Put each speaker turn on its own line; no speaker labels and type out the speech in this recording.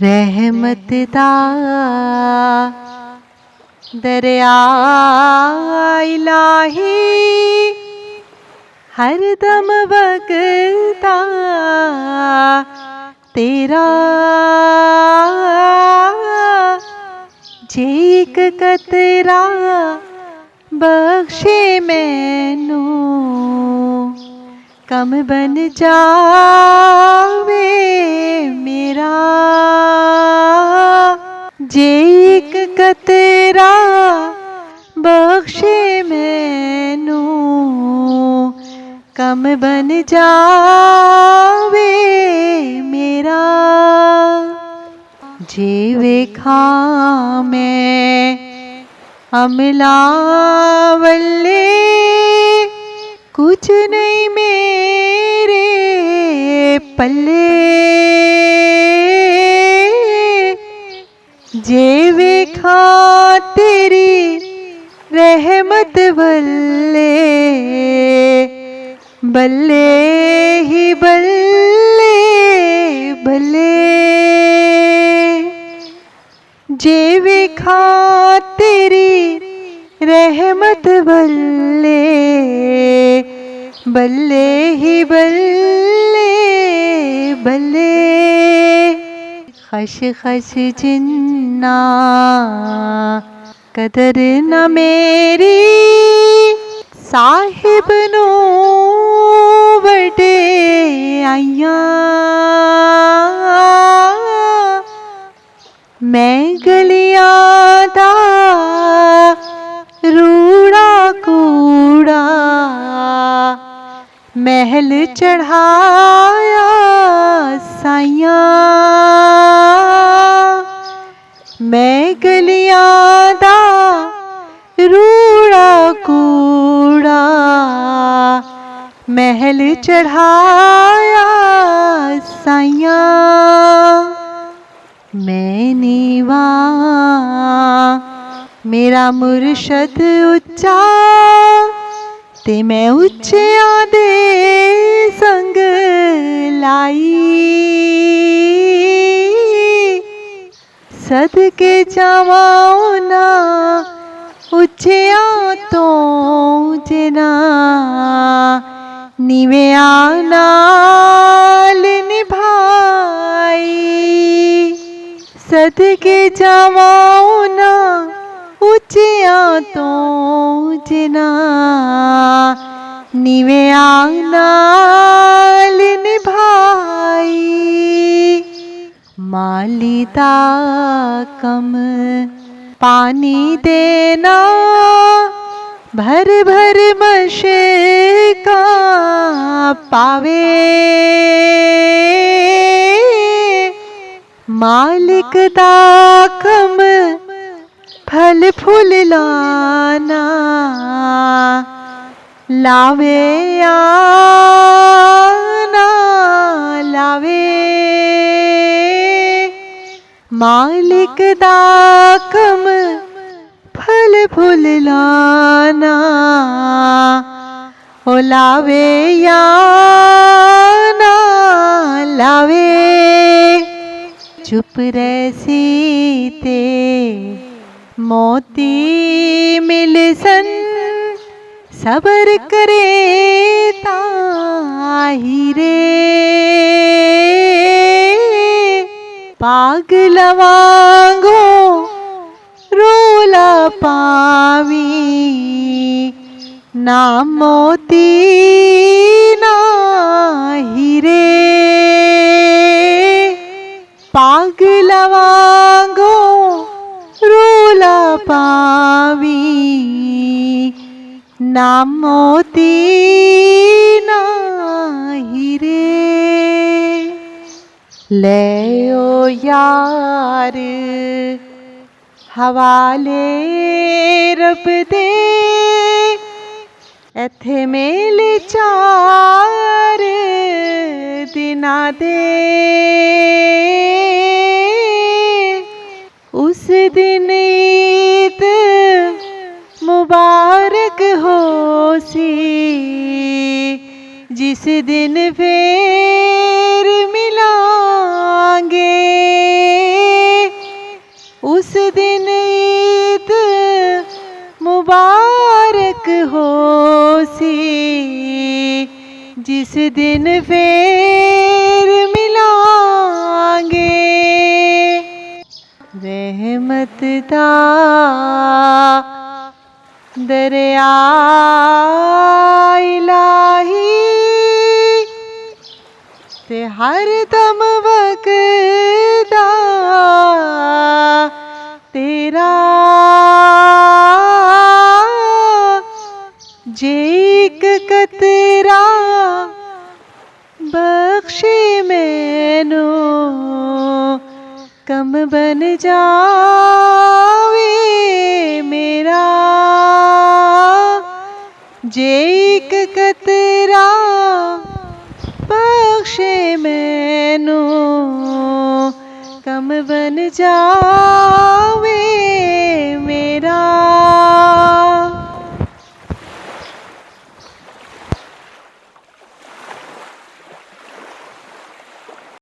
रहमत दा दरिया इलाही हर दम बगता तेरा जे एक कतरा बख्शे मैनू कम बन जावे मेरा जे एक कतरा बख्शे मैनू कम बन जावे मेरा जे वेखा मैं अमला वल्ले कुछ नहीं मेरे पल्ले जे वेखा तेरी रहमत बल्ले बल्ले ही बल्ले बल्ले जे वेखा तेरी रहमत बल्ले बल्ले ही बल्ले बल्ले खश खश जिन्ना कदर न मेरी साहिब नू वडे आइया मैं गलियां दा रूड़ा कूड़ा महल चढ़ाया साइया मैं गलियां दा रूड़ा कूड़ा महल चढ़ाया साइया मैं नीवा मेरा मुर्शद उच्चा ते मैं उच्चियां दे संग लाई सदके जावां ना उच्चियां तो जिना नीवियां नाल निभाई सदके जावां ना उच्चियां तो जिना नीवियां नाल निभाई माली दा कम पानी देना भर भर मशका पावे मालिक दा कम फल फूल लाना लावे आना लावे मालिक दा कम फल फूल लाना ओ लावे आना लावे चुप रहसी ते मोती मिल सन सबर करे ताहिरे पागल वांगो रोला पावी ना मोती ना हीरे पागल वांगो रोला पावी ना मोती ना हीरे ले ओ यार हवाले रब दे एथे मेल चार दिना दे उस दिन ईद मुबारक हो सी जिस दिन फिर मिलांगे मुबारक हो सी जिस दिन फेर मिलांगे रहमत दा दरिया इलाही ते हर दम वगदा तेरा जे एक कतरा बख्शे मैनू कम बन जावे मेरा जे एक कतरा बख्शे मैनू कम बन जा